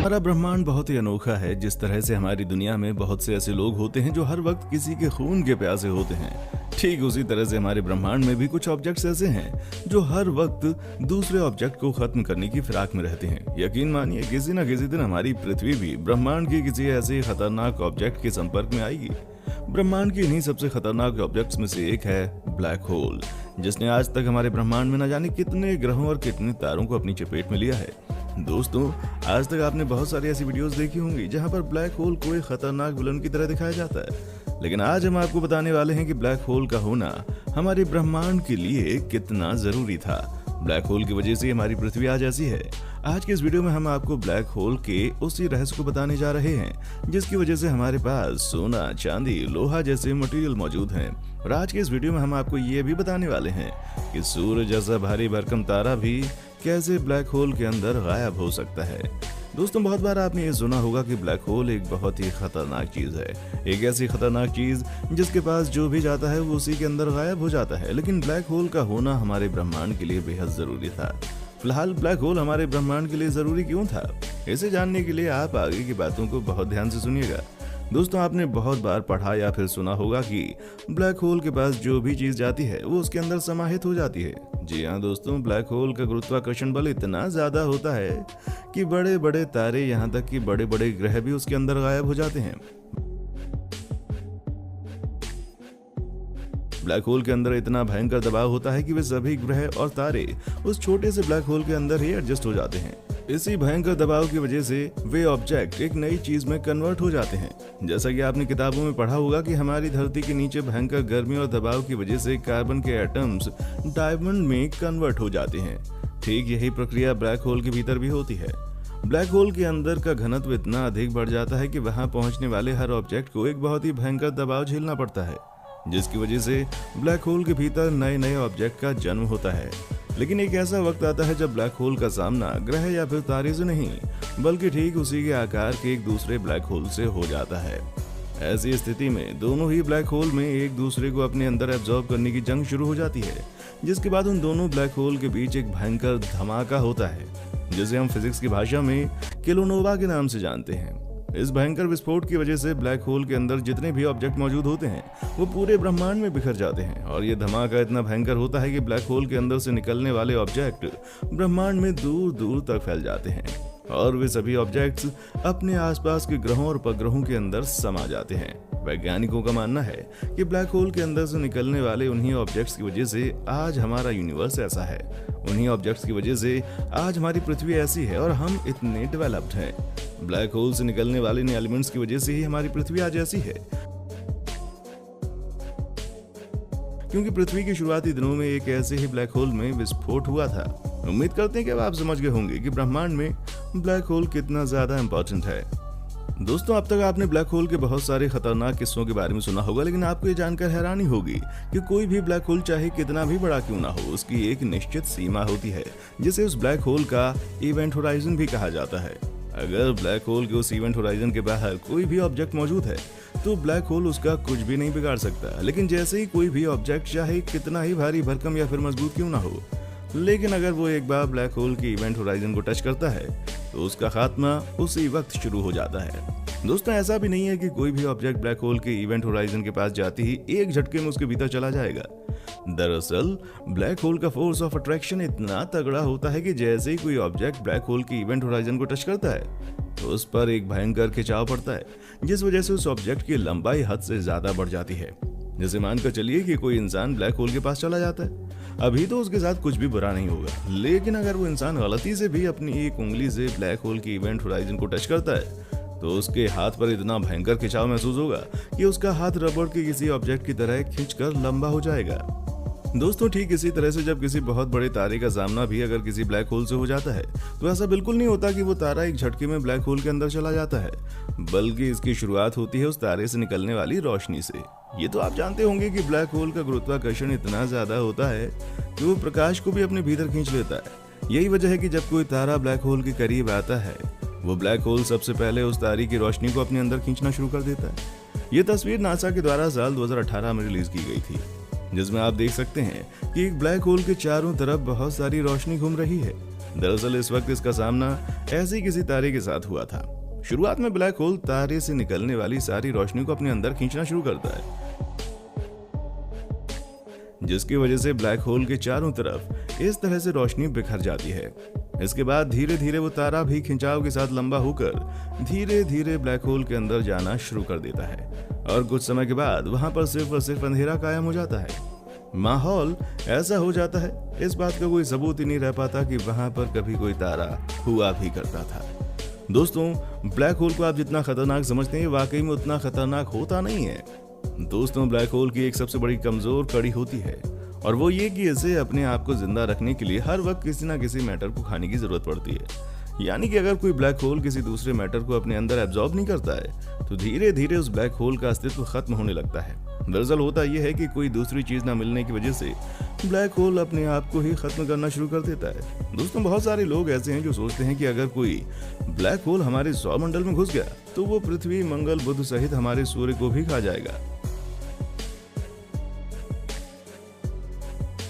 हमारा ब्रह्मांड बहुत ही अनोखा है। जिस तरह से हमारी दुनिया में बहुत से ऐसे लोग होते हैं जो हर वक्त किसी के खून के प्यासे होते हैं, ठीक उसी तरह से हमारे ब्रह्मांड में भी कुछ ऑब्जेक्ट्स ऐसे हैं जो हर वक्त दूसरे ऑब्जेक्ट को खत्म करने की फिराक में रहते हैं। यकीन मानिए किसी न किसी दिन हमारी पृथ्वी भी ब्रह्मांड के किसी ऐसे खतरनाक ऑब्जेक्ट के संपर्क में आएगी। ब्रह्मांड के इन्हीं सबसे खतरनाक ऑब्जेक्ट्स में से एक है ब्लैक होल, जिसने आज तक हमारे ब्रह्मांड में न जाने कितने ग्रहों और कितने तारों को अपनी चपेट में लिया है। दोस्तों, आज तक आपने बहुत सारी ऐसी वीडियोस देखी होंगी जहां पर ब्लैक होल को एक खतरनाक विलन की तरह दिखाया जाता है, लेकिन आज हम आपको बताने वाले हैं कि ब्लैक होल का होना हमारे ब्रह्मांड के लिए कितना जरूरी था। ब्लैक होल की वजह से हमारी पृथ्वी आज ऐसी है। आज के इस वीडियो में हम आपको ब्लैक होल के उसी रहस्य को बताने जा रहे हैं जिसकी वजह से हमारे पास सोना, चांदी, लोहा जैसे मटेरियल मौजूद हैं। और आज के इस वीडियो में हम आपको ये भी बताने वाले हैं कि सूरज जैसा भारी भरकम तारा भी कैसे ब्लैक होल के अंदर गायब हो सकता है। दोस्तों, बहुत बार आपने ये सुना होगा कि ब्लैक होल एक बहुत ही खतरनाक चीज है, एक ऐसी खतरनाक चीज जिसके पास जो भी जाता है वो उसी के अंदर गायब हो जाता है। लेकिन ब्लैक होल का होना हमारे ब्रह्मांड के लिए बेहद जरूरी था। फिलहाल ब्लैक होल हमारे ब्रह्मांड के लिए जरूरी क्यों था, इसे जानने के लिए आप आगे की बातों को बहुत ध्यान से सुनिएगा। दोस्तों, आपने बहुत बार पढ़ा या फिर सुना होगा कि ब्लैक होल के पास जो भी चीज जाती है वो उसके अंदर समाहित हो जाती है। जी हाँ दोस्तों, ब्लैक होल का गुरुत्वाकर्षण बल इतना ज्यादा होता है कि बड़े बड़े तारे, यहाँ तक कि बड़े बड़े ग्रह भी उसके अंदर गायब हो जाते हैं। ब्लैक होल के अंदर इतना भयंकर दबाव होता है कि वे सभी ग्रह और तारे उस छोटे से ब्लैक होल के अंदर ही एडजस्ट हो जाते हैं। इसी भयंकर दबाव की वजह से वे ऑब्जेक्ट एक नई चीज में कन्वर्ट हो जाते हैं। जैसा कि आपने किताबों में पढ़ा होगा कि हमारी धरती के नीचे भयंकर गर्मी और दबाव की वजह से कार्बन के एटम्स डायमंड में कन्वर्ट हो जाते हैं। ठीक यही प्रक्रिया ब्लैक होल के भीतर भी होती है। ब्लैक होल के अंदर का घनत्व इतना अधिक बढ़ जाता है कि वहां पहुंचने वाले हर ऑब्जेक्ट को एक बहुत ही भयंकर दबाव झेलना पड़ता है, जिसकी वजह से ब्लैक होल के भीतर नए नए ऑब्जेक्ट का जन्म होता है। लेकिन एक ऐसा वक्त आता है जब ब्लैक होल का सामना ग्रह या फिर तारे से नहीं, बल्कि ठीक उसी के आकार के एक दूसरे ब्लैक होल से हो जाता है। ऐसी स्थिति में दोनों ही ब्लैक होल में एक दूसरे को अपने अंदर एब्जॉर्ब करने की जंग शुरू हो जाती है, जिसके बाद उन दोनों ब्लैक होल के बीच एक भयंकर धमाका होता है, जिसे हम फिजिक्स की भाषा में किलोनोवा के नाम से जानते हैं। इस भयंकर विस्फोट की वजह से ब्लैक होल के अंदर जितने भी ऑब्जेक्ट मौजूद होते हैं वो पूरे ब्रह्मांड में बिखर जाते हैं। और ये धमाका इतना भयंकर होता है कि ब्लैक होल के अंदर से निकलने वाले ऑब्जेक्ट ब्रह्मांड में दूर दूर तक फैल जाते हैं और वे सभी ऑब्जेक्ट्स अपने आसपास के ग्रहों और उपग्रहों के अंदर समा जाते हैं। वैज्ञानिकों का मानना है कि ब्लैक होल के अंदर से निकलने वाले उन्हीं ऑब्जेक्ट्स की वजह से आज हमारा यूनिवर्स ऐसा है। उन्हीं ऑब्जेक्ट्स की वजह से आज हमारी पृथ्वी ऐसी है और हम इतने डेवलप्ड हैं। ब्लैक होल से निकलने वाले इन एलिमेंट्स की वजह से ही हमारी पृथ्वी आज ऐसी है। क्योंकि पृथ्वी के शुरुआती दिनों में एक ऐसे ही ब्लैक होल में विस्फोट हुआ था। उम्मीद करते हैं कि अब आप समझ गए होंगे कि ब्रह्मांड में ब्लैक होल कितना ज्यादा इंपॉर्टेंट है। दोस्तों, अब तक आपने ब्लैक होल के बहुत सारे खतरनाक किस्सों के बारे में सुना होगा, लेकिन आपको ये जानकर हैरानी होगी कि कोई भी ब्लैक होल चाहे कितना भी बड़ा क्यों ना हो, उसकी एक निश्चित सीमा होती है जिसे उस ब्लैक होल का इवेंट होराइजन भी कहा जाता है। अगर ब्लैक होल के उस इवेंट होराइजन के बाहर कोई भी ऑब्जेक्ट मौजूद है तो ब्लैक होल उसका कुछ भी नहीं बिगाड़ सकता। लेकिन जैसे ही कोई भी ऑब्जेक्ट चाहे कितना ही भारी भरकम या फिर मजबूत क्यों ना हो, लेकिन अगर वो एक बार ब्लैक होल की इवेंट होराइजन को टच करता है तो उसका खात्मा उसी वक्त शुरू हो जाता है। दोस्तों, ऐसा भी नहीं है कि कोई भी ऑब्जेक्ट ब्लैक होल के इवेंट होराइजन के पास जाते ही एक झटके में उसके भीतर चला जाएगा। दरअसल ब्लैक होल का फोर्स ऑफ अट्रैक्शन इतना तगड़ा होता है कि जैसे ही कोई ऑब्जेक्ट ब्लैक होल की इवेंट होराइजन को टच करता है तो उस पर एक भयंकर खिंचाव पड़ता है, जिस वजह से उस ऑब्जेक्ट की लंबाई हद से ज्यादा बढ़ जाती है। जैसे मानकर चलिए कि कोई इंसान ब्लैक होल के पास चला जाता है, अभी तो उसके साथ कुछ भी बुरा नहीं होगा, लेकिन अगर वो इंसान गलती से भी अपनी एक उंगली से ब्लैक होल की इवेंट होराइजन को टच करता है तो उसके हाथ पर इतना भयंकर खिंचाव महसूस होगा कि उसका हाथ रबड़ के किसी ऑब्जेक्ट की तरह खींचकर लंबा हो जाएगा। दोस्तों, ठीक इसी तरह से जब किसी बहुत बड़े तारे का सामना भी अगर किसी ब्लैक होल से हो जाता है तो ऐसा बिल्कुल नहीं होता कि वो तारा एक झटके में ब्लैक होल के अंदर चला जाता है, बल्कि इसकी शुरुआत होती है उस तारे से निकलने वाली रोशनी से। ये तो आप जानते होंगे कि ब्लैक होल का गुरुत्वाकर्षण इतना ज्यादा होता है कि वो प्रकाश को भी अपने भीतर खींच लेता है। यही वजह है कि जब कोई तारा ब्लैक होल के करीब आता है वो ब्लैक होल सबसे पहले उस तारे की रोशनी को अपने अंदर खींचना शुरू कर देता है। ये तस्वीर नासा के द्वारा साल 2018 में रिलीज की गई थी, जिसमें आप देख सकते हैं कि एक ब्लैक होल के चारों तरफ बहुत सारी रोशनी घूम रही है। दरअसल इस वक्त इसका सामना ऐसे ही किसी तारे के साथ हुआ था। शुरुआत में ब्लैक होल तारे से निकलने वाली सारी रोशनी को अपने अंदर खींचना शुरू करता है, जिसकी वजह से ब्लैक होल के चारों तरफ इस तरह से रोशनी बिखर जाती है। इसके बाद धीरे धीरे वो तारा भी खिंचाव के साथ लंबा होकर धीरे धीरे ब्लैक होल के अंदर जाना शुरू कर देता है और कुछ समय के बाद वहां पर सिर्फ और सिर्फ अंधेरा कायम हो जाता है। माहौल ऐसा हो जाता है, इस बात का कोई सबूत ही नहीं रह पाता कि वहां पर कभी कोई तारा हुआ भी करता था। दोस्तों, ब्लैक होल को आप जितना खतरनाक समझते हैं वाकई में उतना खतरनाक होता नहीं है। दोस्तों, ब्लैक होल की एक सबसे बड़ी कमजोर कड़ी होती है और वो ये कि इसे अपने आप को जिंदा रखने के लिए हर वक्त किसी ना किसी मैटर को खाने की जरूरत पड़ती है। यानी कि अगर कोई ब्लैक होल किसी दूसरे मैटर को अपने अंदर एब्जॉर्ब नहीं करता है तो धीरे धीरे उस ब्लैक होल का अस्तित्व खत्म होने लगता है। दरअसल होता यह है कि कोई दूसरी चीज ना मिलने की वजह से ब्लैक होल अपने आप को ही खत्म करना शुरू कर देता है। दोस्तों, बहुत सारे लोग ऐसे हैं जो सोचते हैं कि अगर कोई ब्लैक होल हमारे सौरमंडल में घुस गया तो वो पृथ्वी, मंगल, बुध सहित हमारे सूर्य को भी खा जाएगा।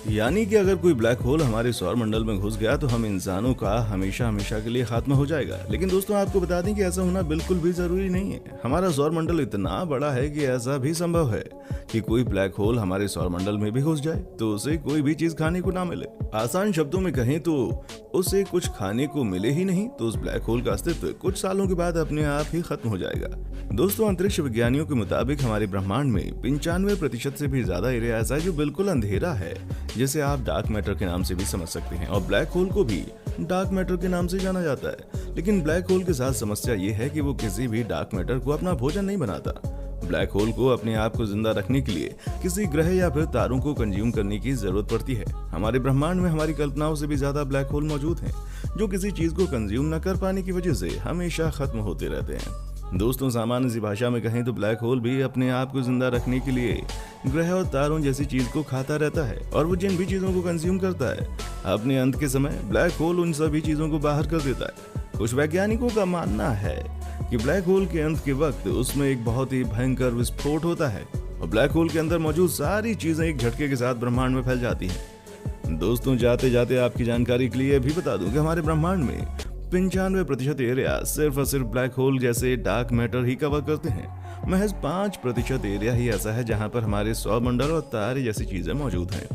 यानी कि अगर कोई ब्लैक होल हमारे सौरमंडल में घुस गया तो हम इंसानों का हमेशा हमेशा के लिए खात्मा हो जाएगा। लेकिन दोस्तों, आपको बता दें कि ऐसा होना बिल्कुल भी जरूरी नहीं है। हमारा सौरमंडल इतना बड़ा है कि ऐसा भी संभव है कि कोई ब्लैक होल हमारे सौरमंडल में भी घुस जाए तो उसे कोई भी चीज खाने को ना मिले। आसान शब्दों में कहें तो उसे कुछ खाने को मिले ही नहीं तो उस ब्लैक होल का अस्तित्व कुछ सालों के बाद अपने आप ही खत्म हो जाएगा। दोस्तों, अंतरिक्ष विज्ञानियों के मुताबिक हमारे ब्रह्मांड में 95% से भी ज्यादा एरिया ऐसा है जो बिल्कुल अंधेरा है, जिसे आप डार्क मैटर के नाम से भी समझ सकते हैं। और ब्लैक होल को भी डार्क मैटर के नाम से जाना जाता है। लेकिन ब्लैक होल के साथ समस्या ये है कि वो किसी भी डार्क मैटर को अपना भोजन नहीं बनाता। ब्लैक होल को अपने आप को जिंदा रखने के लिए किसी ग्रह या फिर तारों को कंज्यूम करने की जरूरत पड़ती है। हमारे ब्रह्मांड में हमारी कल्पनाओं से भी ज्यादा ब्लैक होल मौजूद हैं, जो किसी चीज को कंज्यूम न कर पाने की वजह से हमेशा खत्म होते रहते हैं। दोस्तों, सामान्य सी भाषा में कहें तो ब्लैक होल भी अपने आप को जिंदा रखने के लिए ग्रह और तारों जैसी चीज को खाता रहता है और वो जिन भी चीजों को कंज्यूम करता है अपने अंत के समय ब्लैक होल उन सभी चीजों को बाहर कर देता है। कुछ वैज्ञानिकों का मानना है कि ब्लैक होल के अंत के वक्त उसमें एक बहुत ही भयंकर विस्फोट होता है और ब्लैक होल के अंदर मौजूद सारी चीजें एक झटके के साथ ब्रह्मांड में फैल जाती हैं। दोस्तों, जाते जाते आपकी जानकारी के लिए भी बता दूं कि हमारे ब्रह्मांड में 95% एरिया सिर्फ और सिर्फ ब्लैक होल जैसे डार्क मैटर ही कवर करते हैं। महज 5% एरिया ही ऐसा है जहां पर हमारे सौरमंडल और तारे जैसी चीजें मौजूद हैं।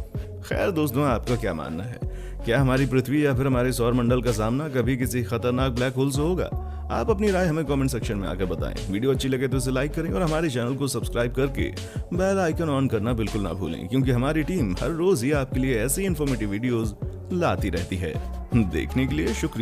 खैर दोस्तों, आपका क्या मानना है? क्या हमारी पृथ्वी या फिर हमारे सौरमंडल का सामना कभी किसी खतरनाक ब्लैक होल से होगा? आप अपनी राय हमें कमेंट सेक्शन में आकर बताएं। वीडियो अच्छी लगे तो इसे लाइक करें और हमारे चैनल को सब्सक्राइब करके बेल आइकन ऑन करना बिल्कुल ना भूलें, क्योंकि हमारी टीम हर रोज ही आपके लिए ऐसी इन्फॉर्मेटिव वीडियोस लाती रहती है। देखने के लिए शुक्रिया।